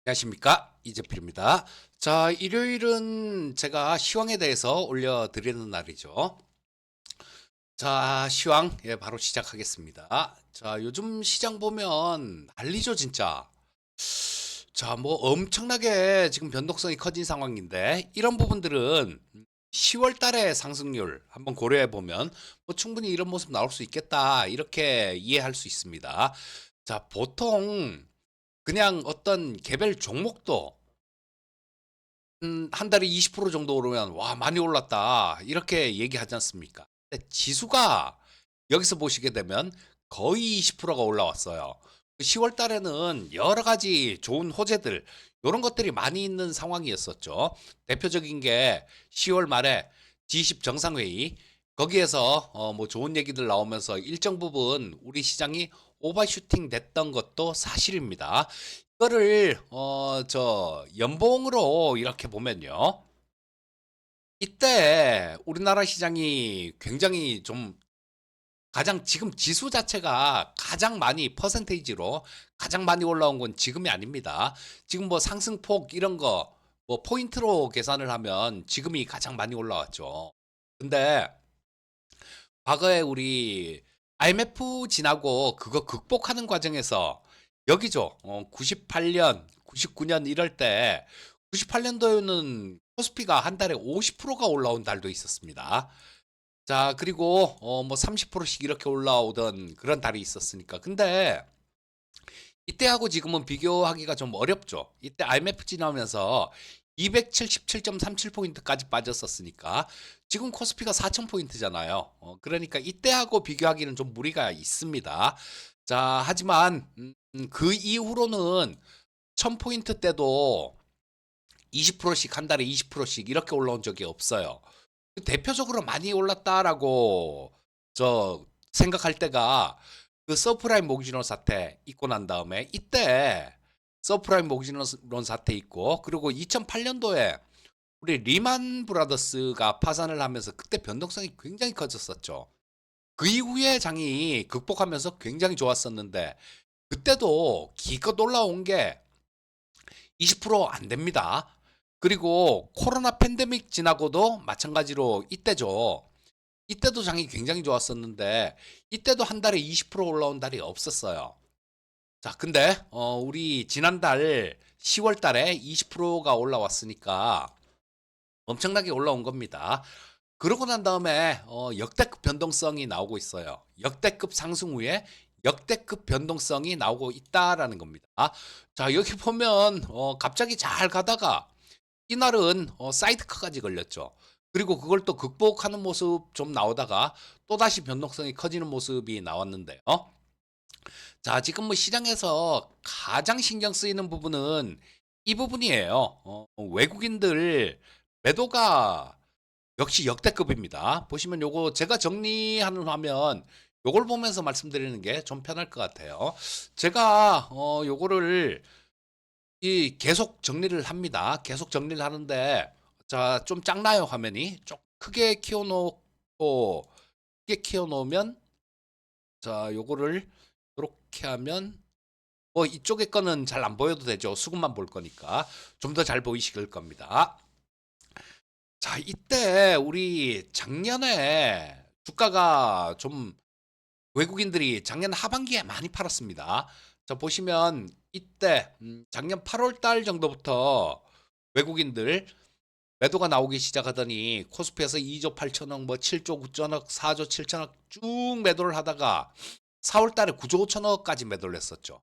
안녕하십니까, 이재필입니다. 자, 일요일은 제가 시황에 대해서 올려드리는 날이죠. 자, 시황, 예, 바로 시작하겠습니다. 자, 요즘 시장 보면 난리죠, 진짜. 자, 뭐 엄청나게 지금 변동성이 커진 상황인데, 이런 부분들은 10월 달의 상승률 한번 고려해 보면 뭐 충분히 이런 모습 나올 수 있겠다, 이렇게 이해할 수 있습니다. 자, 보통 그냥 어떤 개별 종목도 한 달에 20% 정도 오르면 와, 많이 올랐다, 이렇게 얘기하지 않습니까? 근데 지수가 여기서 보시게 되면 거의 20%가 올라왔어요. 10월 달에는 여러 가지 좋은 호재들, 이런 것들이 많이 있는 상황이었었죠. 대표적인 게 10월 말에 G20 정상회의, 거기에서 뭐 좋은 얘기들 나오면서 일정 부분 우리 시장이 오버슈팅 됐던 것도 사실입니다. 이거를 저 연봉으로 이렇게 보면요, 이때 우리나라 시장이 굉장히 좀 가장 지금 지수 자체가 가장 많이 퍼센테이지로 가장 많이 올라온 건 지금이 아닙니다. 지금 뭐 상승폭 이런 거 뭐 포인트로 계산을 하면 지금이 가장 많이 올라왔죠. 근데 과거에 우리 IMF 지나고 그거 극복하는 과정에서 여기죠. 98년, 99년 이럴 때 98년도에는 코스피가 한 달에 50%가 올라온 달도 있었습니다. 자, 그리고 뭐 30%씩 이렇게 올라오던 그런 달이 있었으니까. 근데 이때하고 지금은 비교하기가 좀 어렵죠. 이때 IMF 지나면서 277.37포인트까지 빠졌었으니까 지금 코스피가 4000포인트잖아요. 그러니까 이때하고 비교하기는 좀 무리가 있습니다. 자, 하지만 그 이후로는 1000포인트 때도 20%씩 한 달에 20%씩 이렇게 올라온 적이 없어요. 대표적으로 많이 올랐다라고 저 생각할 때가 그 서프라임 모기지론 사태 있고 난 다음에, 이때 서프라임 모기지론 사태 있고, 그리고 2008년도에 우리 리만 브라더스가 파산을 하면서 그때 변동성이 굉장히 커졌었죠. 그 이후에 장이 극복하면서 굉장히 좋았었는데, 그때도 기껏 올라온 게 20%안 됩니다. 그리고 코로나 팬데믹 지나고도 마찬가지로 이때죠. 이때도 장이 굉장히 좋았었는데 이때도 한 달에 20% 올라온 달이 없었어요. 자, 근데 우리 지난달 10월 달에 20%가 올라왔으니까 엄청나게 올라온 겁니다. 그러고 난 다음에 역대급 변동성이 나오고 있어요. 역대급 상승 후에 역대급 변동성이 나오고 있다라는 겁니다. 자, 여기 보면 갑자기 잘 가다가 이날은 사이드카까지 걸렸죠. 그리고 그걸 또 극복하는 모습 좀 나오다가 또다시 변동성이 커지는 모습이 나왔는데요. 자, 지금 뭐 시장에서 가장 신경 쓰이는 부분은 이 부분이에요. 외국인들 매도가 역시 역대급입니다. 보시면 요거 제가 정리하는 화면, 요걸 보면서 말씀드리는 게 좀 편할 것 같아요. 제가 요거를 이 계속 정리를 합니다. 계속 정리를 하는데, 자, 좀 작나요, 화면이? 좀 크게 키워놓고, 크게 키워놓으면, 자, 요거를 이렇게 하면, 뭐 이쪽에 거는 잘 안 보여도 되죠. 수급만 볼 거니까. 좀 더 잘 보이실 겁니다. 자, 이때 우리 작년에 주가가 좀, 외국인들이 작년 하반기에 많이 팔았습니다. 자, 보시면 이때 작년 8월 달 정도부터 외국인들 매도가 나오기 시작하더니 코스피에서 2조 8천억, 뭐 7조 9천억, 4조 7천억 쭉 매도를 하다가 4월 달에 9조 5천억까지 매도를 했었죠.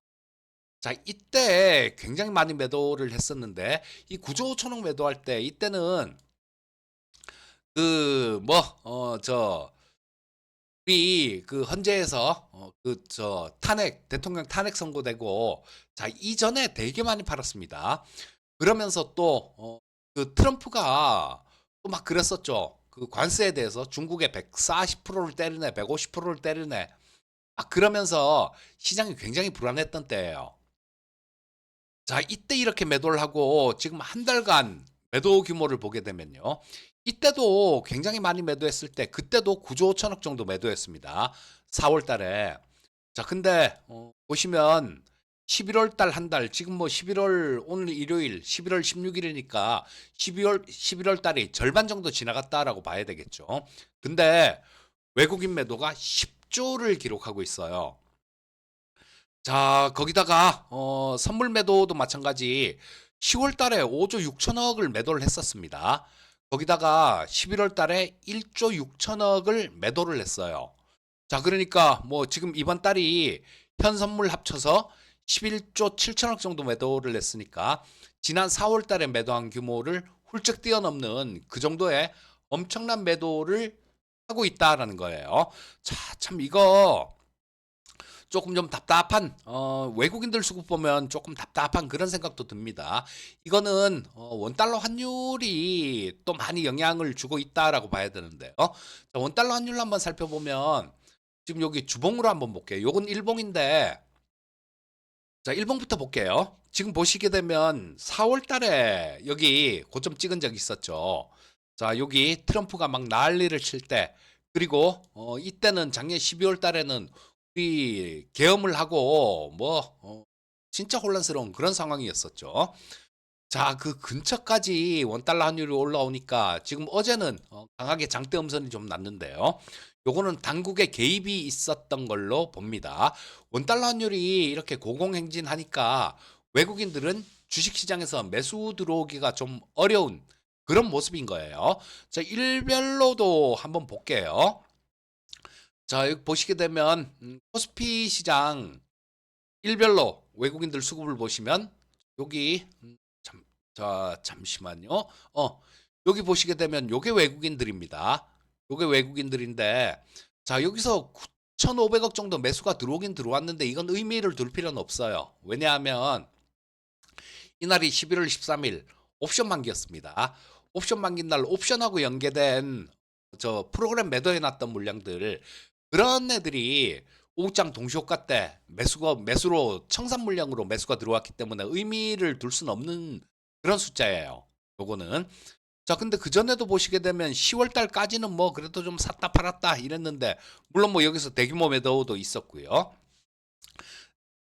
자, 이때 굉장히 많이 매도를 했었는데, 이 9조 5천억 매도할 때 이때는 그 뭐 우리 그 헌재에서 그 탄핵, 대통령 탄핵 선고되고, 자, 이전에 되게 많이 팔았습니다. 그러면서 또 그 트럼프가 또 막 그랬었죠. 그 관세에 대해서 중국에 140%를 때리네, 150%를 때리네. 막 그러면서 시장이 굉장히 불안했던 때예요. 자, 이때 이렇게 매도를 하고 지금 한 달간 매도 규모를 보게 되면요. 이때도 굉장히 많이 매도했을 때 그때도 9조 5천억 정도 매도했습니다. 4월 달에. 자, 근데 보시면 11월 달 한 달, 지금 뭐 11월 오늘 일요일 11월 16일이니까 11월 달이 절반 정도 지나갔다라고 봐야 되겠죠. 근데 외국인 매도가 10조를 기록하고 있어요. 자, 거기다가 선물 매도도 마찬가지 10월 달에 5조 6천억을 매도를 했었습니다. 거기다가 11월 달에 1조 6천억을 매도를 했어요. 자, 그러니까 뭐 지금 이번 달이 현 선물 합쳐서 11조 7천억 정도 매도를 했으니까 지난 4월 달에 매도한 규모를 훌쩍 뛰어넘는 그 정도의 엄청난 매도를 하고 있다라는 거예요. 자, 참 이거 조금 좀 답답한 외국인들 수급 보면 조금 답답한 그런 생각도 듭니다. 이거는 원달러 환율이 또 많이 영향을 주고 있다라고 봐야 되는데요. 자, 원달러 환율 한번 살펴보면 지금 여기 주봉으로 한번 볼게요. 요건 일봉인데 자, 일봉부터 볼게요. 지금 보시게 되면 4월 달에 여기 고점 찍은 적이 있었죠. 자, 여기 트럼프가 막 난리를 칠 때, 그리고 이때는 작년 12월 달에는 우리 계엄을 하고 뭐 진짜 혼란스러운 그런 상황이었었죠. 자, 그 근처까지 원달러 환율이 올라오니까 지금 어제는 강하게 장대 음선이 좀 났는데요. 요거는 당국의 개입이 있었던 걸로 봅니다. 원달러 환율이 이렇게 고공행진하니까 외국인들은 주식시장에서 매수 들어오기가 좀 어려운 그런 모습인 거예요. 자, 일별로도 한번 볼게요. 자, 여기 보시게 되면 코스피 시장 일별로 외국인들 수급을 보시면 여기 자, 잠시만요. 여기 보시게 되면 요게 외국인들입니다. 요게 외국인들인데 자, 여기서 9,500억 정도 매수가 들어오긴 들어왔는데 이건 의미를 둘 필요는 없어요. 왜냐하면 이날이 11월 13일 옵션 만기였습니다. 옵션 만기 날 옵션하고 연계된 저 프로그램 매도해 놨던 물량들 그런 애들이 오후장 동시효과 때 매수로 청산 물량으로 매수가 들어왔기 때문에 의미를 둘 수는 없는 그런 숫자예요. 요거는 자, 근데 그전에도 보시게 되면 10월 달까지는 뭐 그래도 좀 샀다 팔았다 이랬는데 물론 뭐 여기서 대규모 매도도 있었고요.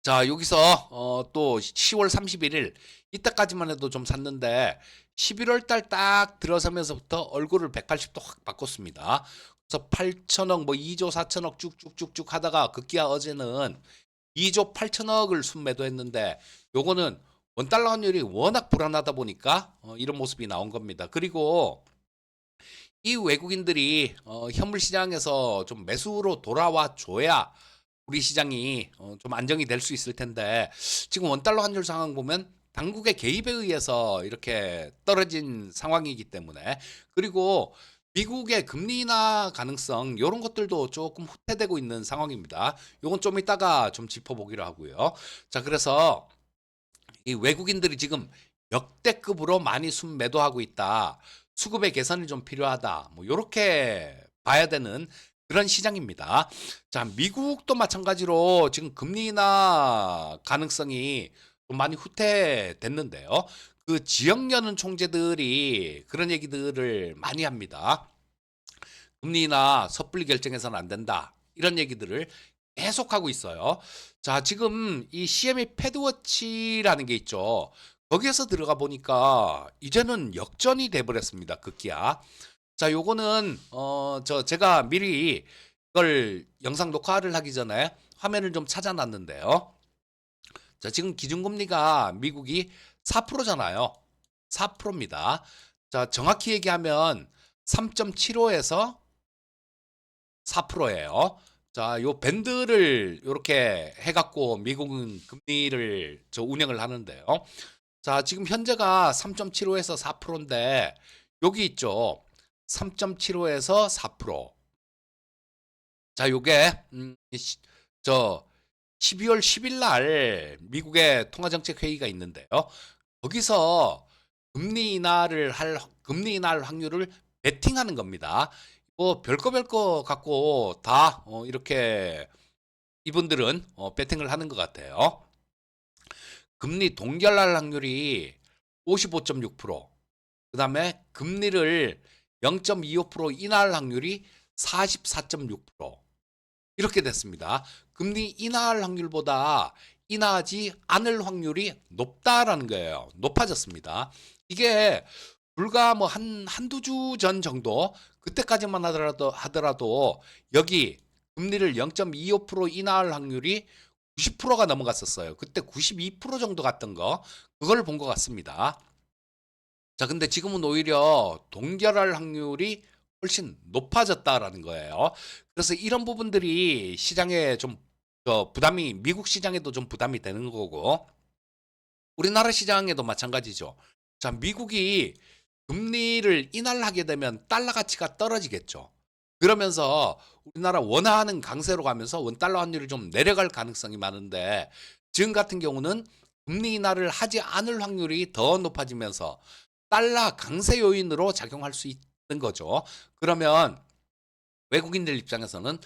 자, 여기서 또 10월 31일 이때까지만 해도 좀 샀는데 11월 달 딱 들어서면서부터 얼굴을 180도 확 바꿨습니다. 그래서 8천억 뭐 2조 4천억 쭉쭉쭉쭉 하다가 급기야 어제는 2조 8천억을 순매도했는데 요거는 원달러 환율이 워낙 불안하다 보니까 이런 모습이 나온 겁니다. 그리고 이 외국인들이 현물 시장에서 좀 매수로 돌아와 줘야 우리 시장이 좀 안정이 될 수 있을 텐데 지금 원달러 환율 상황 보면 당국의 개입에 의해서 이렇게 떨어진 상황이기 때문에 그리고 미국의 금리 인하 가능성 이런 것들도 조금 후퇴되고 있는 상황입니다. 요건 좀 이따가 좀 짚어보기로 하고요. 자, 그래서 이 외국인들이 지금 역대급으로 많이 순매도하고 있다. 수급의 개선이 좀 필요하다. 뭐 요렇게 봐야 되는 그런 시장입니다. 자, 미국도 마찬가지로 지금 금리 인하 가능성이 좀 많이 후퇴됐는데요. 그 지역 연은 총재들이 그런 얘기들을 많이 합니다. 금리 인하 섣불리 결정해서는 안 된다. 이런 얘기들을 계속하고 있어요. 자, 지금 이 CME 패드워치라는 게 있죠. 거기에서 들어가 보니까 이제는 역전이 돼버렸습니다. 급기야. 자, 요거는 제가 미리 이걸 영상 녹화를 하기 전에 화면을 좀 찾아놨는데요. 자, 지금 기준금리가 미국이 4%잖아요. 4%입니다. 자, 정확히 얘기하면 3.75에서 4%예요. 자, 요 밴드를 이렇게 해갖고 미국은 금리를 운영을 하는데요. 자, 지금 현재가 3.75에서 4%인데 여기 있죠. 3.75에서 4%. 자, 요게 저 12월 10일 날 미국의 통화정책 회의가 있는데요. 거기서 금리 인하할 확률을 베팅하는 겁니다. 뭐 별거 갖고 다 이렇게 이분들은 베팅을 하는 것 같아요. 금리 동결할 확률이 55.6%, 그 다음에 금리를 0.25% 인하할 확률이 44.6%, 이렇게 됐습니다. 금리 인하할 확률보다 인하하지 않을 확률이 높다라는 거예요. 높아졌습니다. 이게 불과 뭐 한두 주 전 정도 그때까지만 하더라도 여기 금리를 0.25% 인하할 확률이 90%가 넘어갔었어요. 그때 92% 정도 갔던 거 그걸 본 것 같습니다. 자, 근데 지금은 오히려 동결할 확률이 훨씬 높아졌다라는 거예요. 그래서 이런 부분들이 시장에 좀 부담이 미국 시장에도 좀 부담이 되는 거고 우리나라 시장에도 마찬가지죠. 자, 미국이 금리를 인하하게 되면 달러 가치가 떨어지겠죠. 그러면서 우리나라 원화는 강세로 가면서 원달러 환율이 좀 내려갈 가능성이 많은데 지금 같은 경우는 금리 인하를 하지 않을 확률이 더 높아지면서 달러 강세 요인으로 작용할 수 있는 거죠. 그러면 외국인들 입장에서는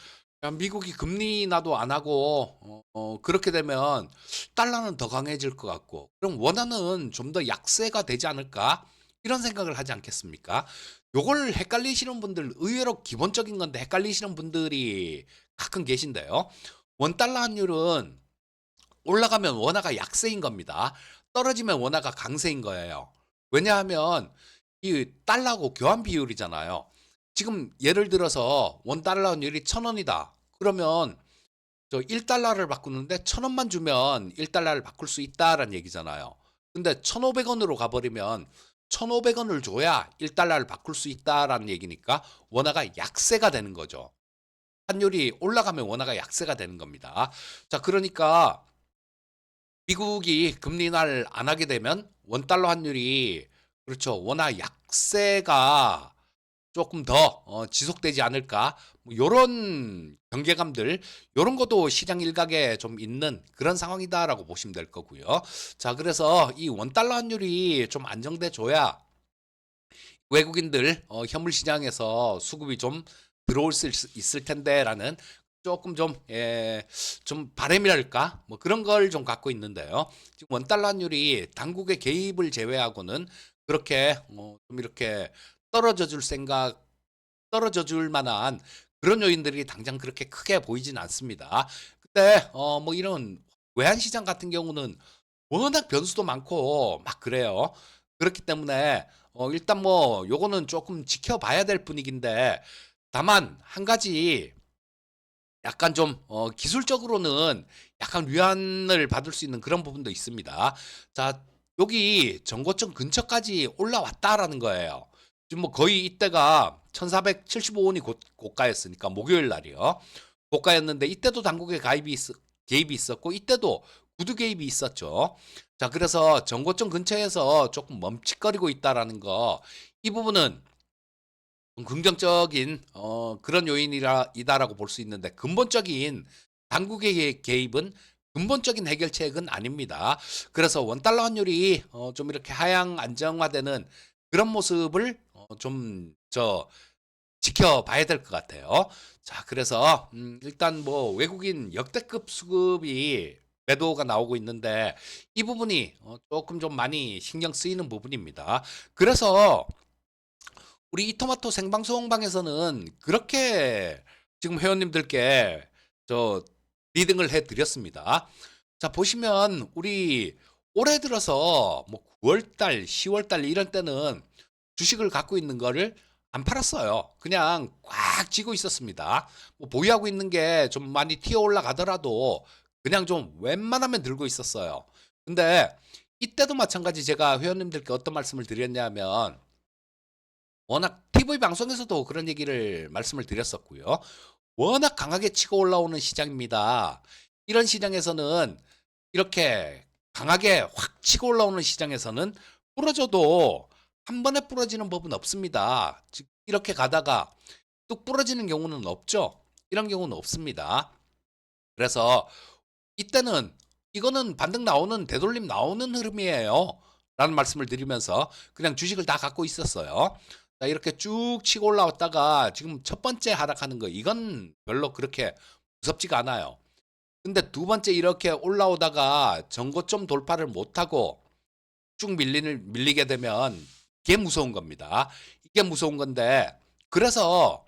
야, 미국이 금리 인하도 안 하고 그렇게 되면 달러는 더 강해질 것 같고 그럼 원화는 좀 더 약세가 되지 않을까? 이런 생각을 하지 않겠습니까? 요걸 헷갈리시는 분들 의외로 기본적인 건데 헷갈리시는 분들이 가끔 계신데요. 원달러 환율은 올라가면 원화가 약세인 겁니다. 떨어지면 원화가 강세인 거예요. 왜냐하면 이 달러하고 교환 비율이잖아요. 지금 예를 들어서 원 달러 환율이 1,000원이다. 그러면 저 1달러를 바꾸는데 1,000원만 주면 1달러를 바꿀 수 있다라는 얘기잖아요. 근데 1,500원으로 가버리면 1,500원을 줘야 1달러를 바꿀 수 있다라는 얘기니까 원화가 약세가 되는 거죠. 환율이 올라가면 원화가 약세가 되는 겁니다. 자, 그러니까 미국이 금리 인하를 안 하게 되면 원달러 환율이 그렇죠. 원화 약세가 조금 더 지속되지 않을까 뭐 요런 경계감들 요런 것도 시장 일각에 좀 있는 그런 상황이다라고 보시면 될 거고요. 자, 그래서 이 원달러 환율이 좀 안정돼 줘야 외국인들 현물 시장에서 수급이 좀 들어올 수 있을 텐데라는 조금 좀, 좀 바람이랄까? 뭐 그런 걸 좀 갖고 있는데요. 지금 원달러 환율이 당국의 개입을 제외하고는 그렇게 좀 이렇게 떨어져 줄 생각, 떨어져 줄 만한 그런 요인들이 당장 그렇게 크게 보이진 않습니다. 근데 뭐 이런 외환 시장 같은 경우는 워낙 변수도 많고 막 그래요. 그렇기 때문에 일단 뭐 요거는 조금 지켜봐야 될 분위기인데 다만 한 가지 약간 좀 기술적으로는 약간 위안을 받을 수 있는 그런 부분도 있습니다. 자, 여기 정고점 근처까지 올라왔다라는 거예요. 지금 뭐 거의 이때가 1475원이 고가였으니까 목요일 날이요. 고가였는데 이때도 당국의 개입이 있었고 이때도 구두 개입이 있었죠. 자, 그래서 정고점 근처에서 조금 멈칫거리고 있다라는 거, 이 부분은 긍정적인 그런 요인이다라고 볼 수 있는데 근본적인 당국의 개입은 근본적인 해결책은 아닙니다. 그래서 원달러 환율이 좀 이렇게 하향 안정화되는 그런 모습을 좀저 지켜봐야 될 것 같아요. 자, 그래서 일단 뭐 외국인 역대급 수급이 매도가 나오고 있는데 이 부분이 조금 좀 많이 신경 쓰이는 부분입니다. 그래서 우리 이토마토 생방송방에서는 그렇게 지금 회원님들께 저 리딩을 해드렸습니다. 자, 보시면 우리 올해 들어서 뭐 9월달, 10월달 이런 때는 주식을 갖고 있는 거를 안 팔았어요. 그냥 꽉 쥐고 있었습니다. 뭐 보유하고 있는 게 좀 많이 튀어 올라가더라도 그냥 좀 웬만하면 들고 있었어요. 근데 이때도 마찬가지 제가 회원님들께 어떤 말씀을 드렸냐면 워낙 TV 방송에서도 그런 얘기를 말씀을 드렸었고요. 워낙 강하게 치고 올라오는 시장입니다. 이런 시장에서는 이렇게 강하게 확 치고 올라오는 시장에서는 부러져도 한 번에 부러지는 법은 없습니다. 즉 이렇게 가다가 뚝 부러지는 경우는 없죠. 이런 경우는 없습니다. 그래서 이때는 이거는 반등 나오는 되돌림 나오는 흐름이에요. 라는 말씀을 드리면서 그냥 주식을 다 갖고 있었어요. 자, 이렇게 쭉 치고 올라왔다가 지금 첫 번째 하락하는 거 이건 별로 그렇게 무섭지가 않아요. 근데 두 번째 이렇게 올라오다가 전고점 돌파를 못하고 쭉 밀리게 되면 이게 무서운 겁니다. 이게 무서운 건데 그래서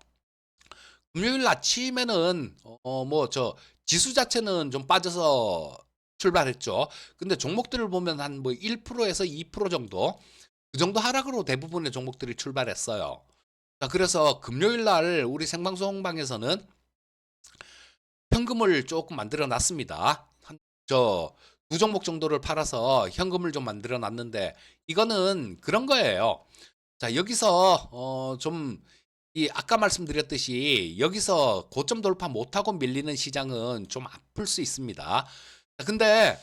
금요일 아침에는 뭐 저 지수 자체는 좀 빠져서 출발했죠. 근데 종목들을 보면 한 뭐 1%에서 2% 정도, 그 정도 하락으로 대부분의 종목들이 출발했어요. 자, 그래서 금요일 날 우리 생방송방에서는 현금을 조금 만들어 놨습니다. 저 두 종목 정도를 팔아서 현금을 좀 만들어 놨는데, 이거는 그런 거예요. 자, 여기서 좀 이 아까 말씀드렸듯이 여기서 고점 돌파 못하고 밀리는 시장은 좀 아플 수 있습니다. 자, 근데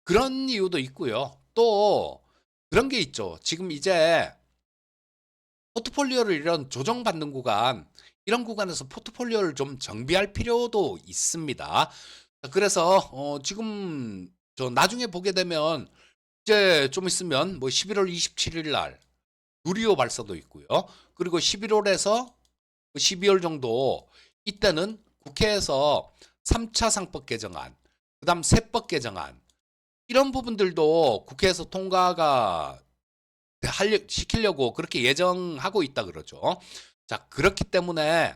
그런 이유도 있고요. 또 그런 게 있죠. 지금 이제 포트폴리오를 이런 조정받는 구간, 이런 구간에서 포트폴리오를 좀 정비할 필요도 있습니다. 자, 그래서 지금 저 나중에 보게 되면 이제 좀 있으면 뭐 11월 27일 날 누리호 발사도 있고요. 그리고 11월에서 12월 정도, 이때는 국회에서 3차 상법 개정안, 그다음 세법 개정안, 이런 부분들도 국회에서 통과가 시키려고 그렇게 예정하고 있다 그러죠. 자, 그렇기 때문에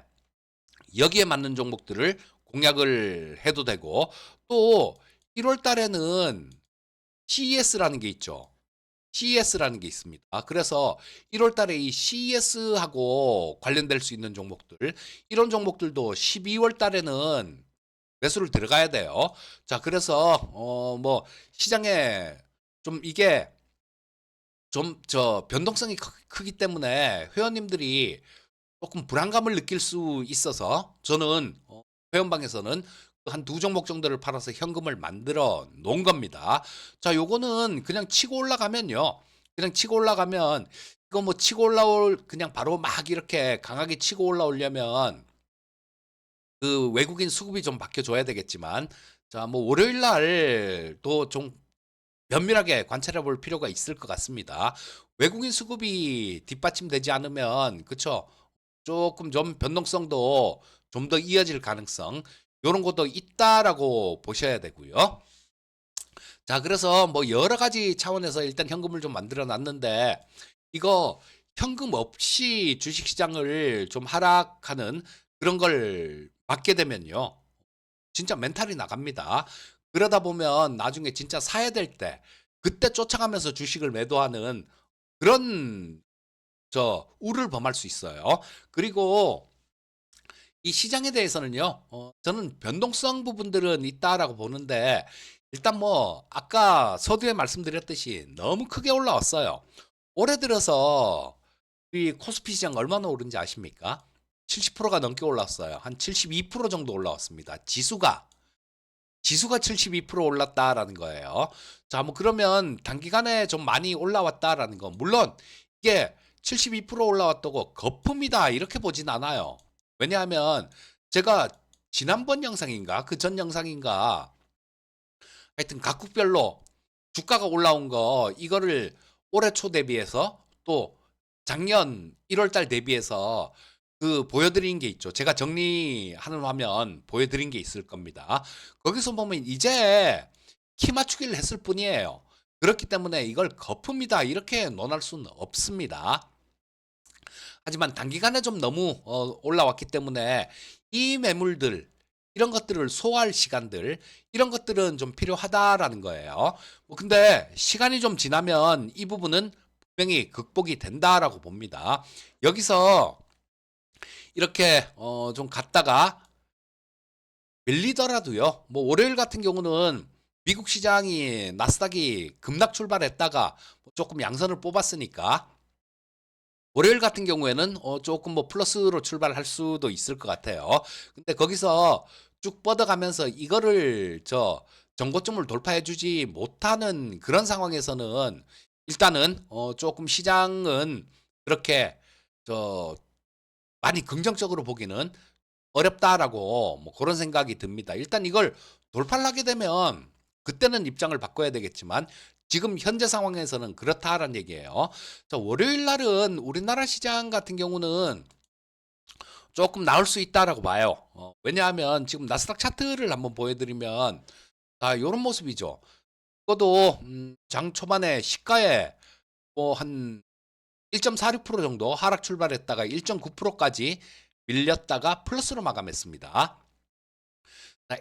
여기에 맞는 종목들을 공략을 해도 되고, 또 1월 달에는 CES라는 게 있죠. CES라는 게 있습니다. 그래서 1월 달에 이 CES하고 관련될 수 있는 종목들, 이런 종목들도 12월 달에는 매수를 들어가야 돼요. 자, 그래서 뭐 시장에 좀 이게 좀 변동성이 크기 때문에 회원님들이 조금 불안감을 느낄 수 있어서, 저는 회원방에서는 한 두 종목 정도를 팔아서 현금을 만들어 놓은 겁니다. 자, 요거는 그냥 치고 올라가면요. 그냥 치고 올라가면, 이거 뭐 치고 올라올, 그냥 바로 막 이렇게 강하게 치고 올라오려면 그 외국인 수급이 좀 바뀌어줘야 되겠지만, 자, 뭐 월요일 날도 좀 면밀하게 관찰해 볼 필요가 있을 것 같습니다. 외국인 수급이 뒷받침되지 않으면, 그쵸? 조금 좀 변동성도 좀 더 이어질 가능성, 요런 것도 있다라고 보셔야 되고요. 자, 그래서 뭐 여러 가지 차원에서 일단 현금을 좀 만들어 놨는데, 이거 현금 없이 주식시장을 좀 하락하는 그런 걸 맞게 되면요, 진짜 멘탈이 나갑니다. 그러다 보면 나중에 진짜 사야 될 때, 그때 쫓아가면서 주식을 매도하는 그런 우를 범할 수 있어요. 그리고 이 시장에 대해서는요, 저는 변동성 부분들은 있다라고 보는데, 일단 뭐 아까 서두에 말씀드렸듯이 너무 크게 올라왔어요. 올해 들어서 이 코스피 시장 얼마나 오른지 아십니까? 70%가 넘게 올랐어요. 한 72% 정도 올라왔습니다. 지수가 72% 올랐다라는 거예요. 자, 뭐 그러면 단기간에 좀 많이 올라왔다라는 거. 물론 이게 72% 올라왔다고 거품이다 이렇게 보진 않아요. 왜냐하면 제가 지난번 영상인가 그 전 영상인가, 하여튼 각국별로 주가가 올라온 거, 이거를 올해 초 대비해서 또 작년 1월 달 대비해서 그 보여드린 게 있죠. 제가 정리하는 화면 보여드린 게 있을 겁니다. 거기서 보면 이제 키 맞추기를 했을 뿐이에요. 그렇기 때문에 이걸 거품이다 이렇게 논할 수는 없습니다. 하지만 단기간에 좀 너무 올라왔기 때문에 이 매물들, 이런 것들을 소화할 시간들, 이런 것들은 좀 필요하다라는 거예요. 뭐 근데 시간이 좀 지나면 이 부분은 분명히 극복이 된다라고 봅니다. 여기서 이렇게 좀 갔다가 밀리더라도요. 뭐 월요일 같은 경우는 미국 시장이 나스닥이 급락 출발했다가 조금 양선을 뽑았으니까, 월요일 같은 경우에는 조금 뭐 플러스로 출발할 수도 있을 것 같아요. 근데 거기서 쭉 뻗어가면서 이거를 전고점을 돌파해 주지 못하는 그런 상황에서는 일단은 조금 시장은 그렇게 저 많이 긍정적으로 보기는 어렵다라고 뭐 그런 생각이 듭니다. 일단 이걸 돌파를 하게 되면 그때는 입장을 바꿔야 되겠지만, 지금 현재 상황에서는 그렇다라는 얘기예요. 자, 월요일 날은 우리나라 시장 같은 경우는 조금 나올 수 있다라고 봐요. 왜냐하면 지금 나스닥 차트를 한번 보여드리면 이런 모습이죠. 그것도 장 초반에 시가에 뭐 한 1.46% 정도 하락 출발했다가 1.9%까지 밀렸다가 플러스로 마감했습니다.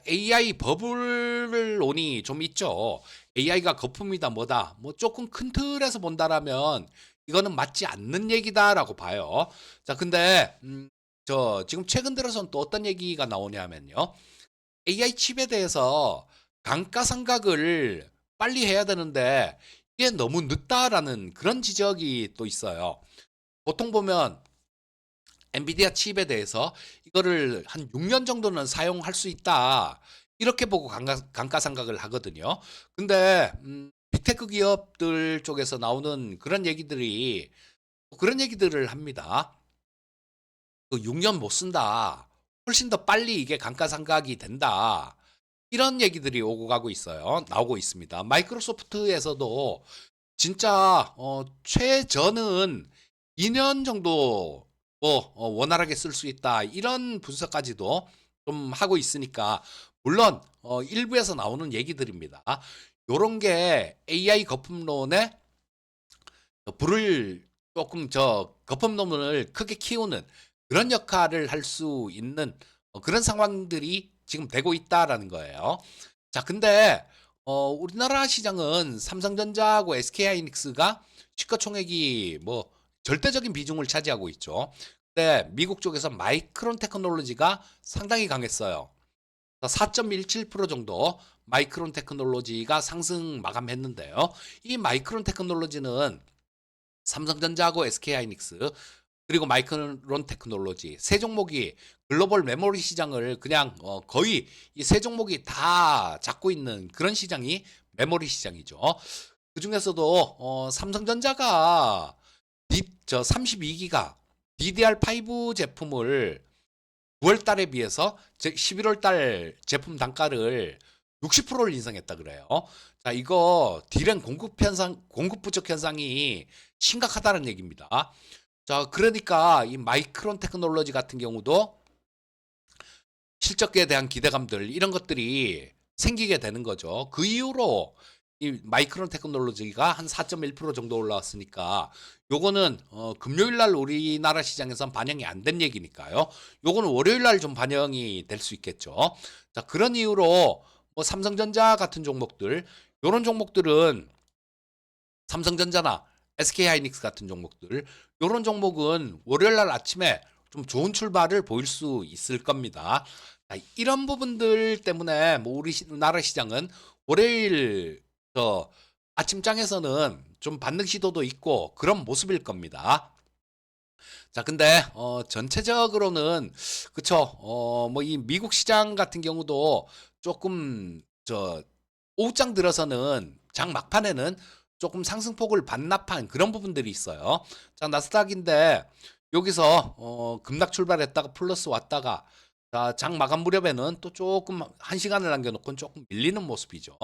AI 버블론이 좀 있죠. AI가 거품이다 뭐다. 뭐 조금 큰 틀에서 본다라면 이거는 맞지 않는 얘기다라고 봐요. 자, 근데 저 지금 최근 들어서는 또 어떤 얘기가 나오냐면요. AI 칩에 대해서 감가상각을 빨리 해야 되는데 이게 너무 늦다라는 그런 지적이 또 있어요. 보통 보면 엔비디아 칩에 대해서 이거를 한 6년 정도는 사용할 수 있다. 이렇게 보고 감가상각을 하거든요. 근데 빅테크 기업들 쪽에서 나오는 그런 얘기들이 그런 얘기들을 합니다. 그 6년 못 쓴다. 훨씬 더 빨리 이게 감가상각이 된다. 이런 얘기들이 오고 가고 있어요. 나오고 있습니다. 마이크로소프트에서도 진짜 최저는 2년 정도 뭐 원활하게 쓸 수 있다. 이런 분석까지도 좀 하고 있으니까 물론 일부에서 나오는 얘기들입니다. 요런 게 AI 거품론에 불을 조금 저 거품론을 크게 키우는 그런 역할을 할 수 있는 그런 상황들이 지금 되고 있다라는 거예요. 자, 근데 우리나라 시장은 삼성전자하고 SK하이닉스가 시가총액이 뭐 절대적인 비중을 차지하고 있죠. 근데 미국 쪽에서 마이크론 테크놀로지가 상당히 강했어요. 4.17% 정도 마이크론 테크놀로지가 상승 마감했는데요. 이 마이크론 테크놀로지는 삼성전자하고 SK하이닉스 그리고 마이크론 테크놀로지 세 종목이 글로벌 메모리 시장을 그냥 거의 이 세 종목이 다 잡고 있는 그런 시장이 메모리 시장이죠. 그 중에서도 삼성전자가 저 32기가 DDR5 제품을 9월 달에 비해서 11월 달 제품 단가를 60%를 인상했다 그래요. 자, 이거 디램 공급 부족 현상이 심각하다는 얘기입니다. 자, 그러니까 이 마이크론 테크놀로지 같은 경우도 실적에 대한 기대감들 이런 것들이 생기게 되는 거죠. 그 이후로 이 마이크론 테크놀로지가 한 4.1% 정도 올라왔으니까 요거는 금요일 날 우리나라 시장에선 반영이 안 된 얘기니까요. 요거는 월요일 날 좀 반영이 될 수 있겠죠. 자, 그런 이유로 뭐 삼성전자 같은 종목들 요런 종목들은 삼성전자나 SK하이닉스 같은 종목들 요런 종목은 월요일 날 아침에 좀 좋은 출발을 보일 수 있을 겁니다. 자, 이런 부분들 때문에 뭐 우리나라 시장은 월요일 아침장에서는 좀 반등 시도도 있고 그런 모습일 겁니다. 자, 근데 전체적으로는 그쵸. 뭐 이 미국 시장 같은 경우도 조금 오후장 들어서는 장 막판에는 조금 상승폭을 반납한 그런 부분들이 있어요. 자, 나스닥인데 여기서 급락 출발했다가 플러스 왔다가 자, 장 마감 무렵에는 또 조금 한 시간을 남겨놓고 조금 밀리는 모습이죠.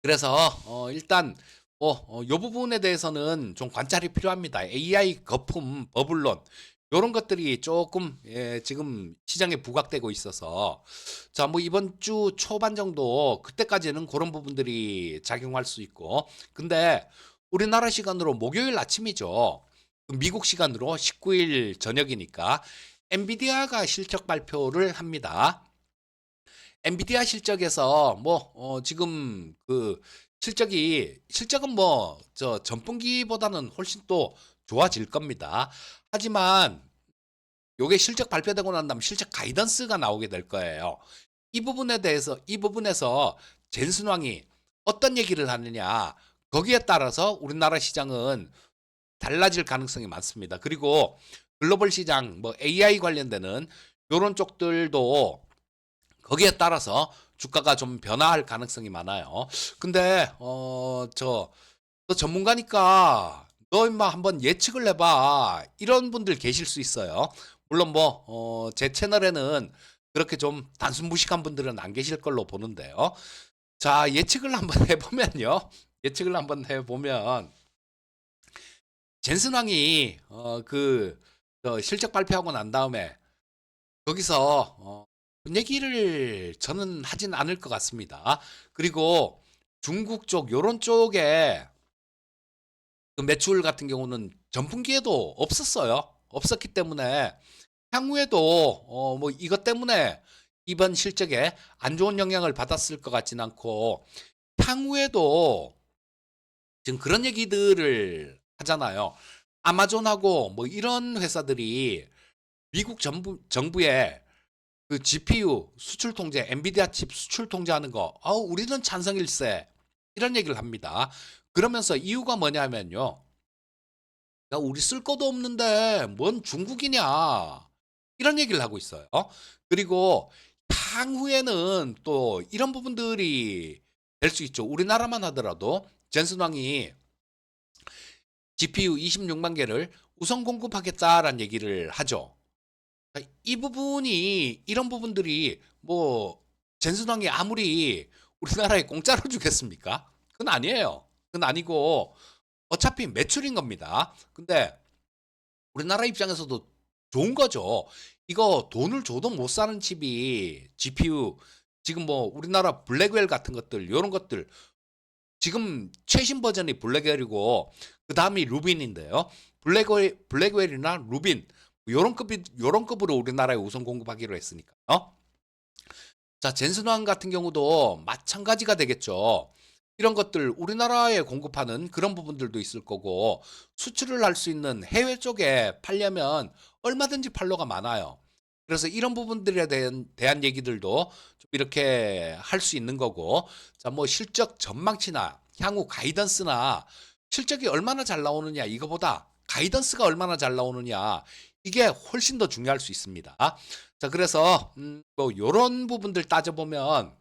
그래서 일단 요 부분에 대해서는 좀 관찰이 필요합니다. AI 거품 버블론 요런 것들이 조금 지금 시장에 부각되고 있어서 자, 뭐 이번 주 초반 정도 그때까지는 그런 부분들이 작용할 수 있고 근데 우리나라 시간으로 목요일 아침이죠. 미국 시간으로 19일 저녁이니까 엔비디아가 실적 발표를 합니다. 엔비디아 실적에서 뭐 지금 그 실적은 뭐 저 전분기보다는 훨씬 또 좋아질 겁니다. 하지만 요게 실적 발표되고 난 다음 실적 가이던스가 나오게 될 거예요. 이 부분에서 젠슨왕이 어떤 얘기를 하느냐 거기에 따라서 우리나라 시장은 달라질 가능성이 많습니다. 그리고 글로벌 시장 뭐 AI 관련되는 요런 쪽들도 거기에 따라서 주가가 좀 변화할 가능성이 많아요. 근데 너 전문가니까 너 임마 한번 예측을 해봐. 이런 분들 계실 수 있어요. 물론 뭐 제 채널에는 그렇게 좀 단순 무식한 분들은 안 계실 걸로 보는데요. 자, 예측을 한번 해보면요. 예측을 한번 해보면 젠슨 왕이 실적 발표하고 난 다음에 거기서 그 얘기를 저는 하진 않을 것 같습니다. 그리고 중국 쪽 요런 쪽에 그 매출 같은 경우는 전분기에도 없었어요. 없었기 때문에 향후에도 뭐 이것 때문에 이번 실적에 안 좋은 영향을 받았을 것 같지는 않고 향후에도 지금 그런 얘기들을 하잖아요. 아마존하고 뭐 이런 회사들이 미국 정부에 그 GPU 수출 통제, 엔비디아 칩 수출 통제하는 거, 우리는 찬성일세. 이런 얘기를 합니다. 그러면서 이유가 뭐냐면요. 야, 우리 쓸 것도 없는데 뭔 중국이냐. 이런 얘기를 하고 있어요. 그리고 향후에는 또 이런 부분들이 될 수 있죠. 우리나라만 하더라도 젠슨 왕이 GPU 26만 개를 우선 공급하겠다라는 얘기를 하죠. 이 부분이 이런 부분들이 뭐 젠슨 왕이 아무리 우리나라에 공짜로 주겠습니까? 그건 아니에요. 그건 아니고 어차피 매출인 겁니다. 근데 우리나라 입장에서도 좋은 거죠. 이거 돈을 줘도 못 사는 칩이 GPU 지금 뭐 우리나라 블랙웰 같은 것들 이런 것들 지금 최신 버전이 블랙웰이고 그 다음이 루빈인데요. 블랙웰이나 루빈 요런 급으로 우리나라에 우선 공급하기로 했으니까요. 자, 젠슨왕 같은 경우도 마찬가지가 되겠죠. 이런 것들 우리나라에 공급하는 그런 부분들도 있을 거고 수출을 할 수 있는 해외 쪽에 팔려면 얼마든지 판로가 많아요. 그래서 이런 부분들에 대한 얘기들도 좀 이렇게 할 수 있는 거고 자, 뭐 실적 전망치나 향후 가이던스나 실적이 얼마나 잘 나오느냐 이거보다 가이던스가 얼마나 잘 나오느냐 이게 훨씬 더 중요할 수 있습니다. 자, 그래서 뭐 요런 부분들 따져보면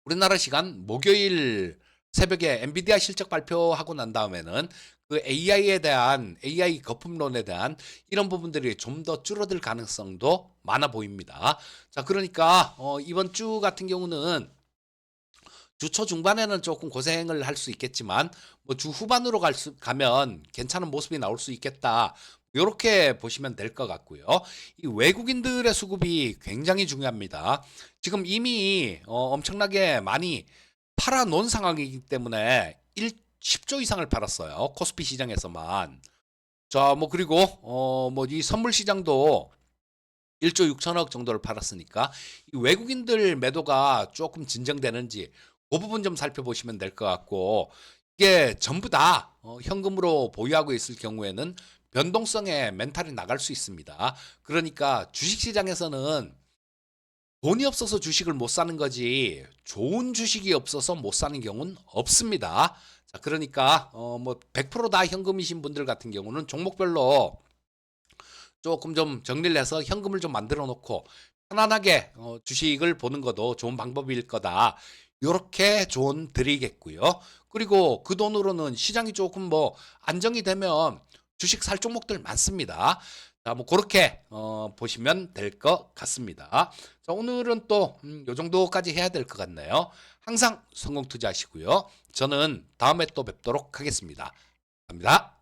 우리나라 시간 목요일 새벽에 엔비디아 실적 발표하고 난 다음에는 그 AI에 대한 AI 거품론에 대한 이런 부분들이 좀 더 줄어들 가능성도 많아 보입니다. 자, 그러니까 이번 주 같은 경우는 주 초 중반에는 조금 고생을 할 수 있겠지만 뭐 주 후반으로 가면 괜찮은 모습이 나올 수 있겠다. 이렇게 보시면 될 것 같고요. 이 외국인들의 수급이 굉장히 중요합니다. 지금 이미 엄청나게 많이 팔아놓은 상황이기 때문에 10조 이상을 팔았어요. 코스피 시장에서만. 자, 뭐 그리고 뭐 이 선물 시장도 1조 6천억 정도를 팔았으니까 이 외국인들 매도가 조금 진정되는지 그 부분 좀 살펴보시면 될 것 같고 이게 전부 다 현금으로 보유하고 있을 경우에는 변동성의 멘탈이 나갈 수 있습니다. 그러니까 주식시장에서는 돈이 없어서 주식을 못 사는 거지 좋은 주식이 없어서 못 사는 경우는 없습니다. 자, 그러니까 뭐 100%다 현금이신 분들 같은 경우는 종목별로 조금 좀 정리를 해서 현금을 좀 만들어 놓고 편안하게 주식을 보는 것도 좋은 방법일 거다. 요렇게 조언 드리겠고요. 그리고 그 돈으로는 시장이 조금 뭐 안정이 되면 주식 살 종목들 많습니다. 자, 뭐 그렇게 보시면 될 것 같습니다. 자, 오늘은 또 요 정도까지 해야 될 것 같네요. 항상 성공 투자하시고요. 저는 다음에 또 뵙도록 하겠습니다. 감사합니다.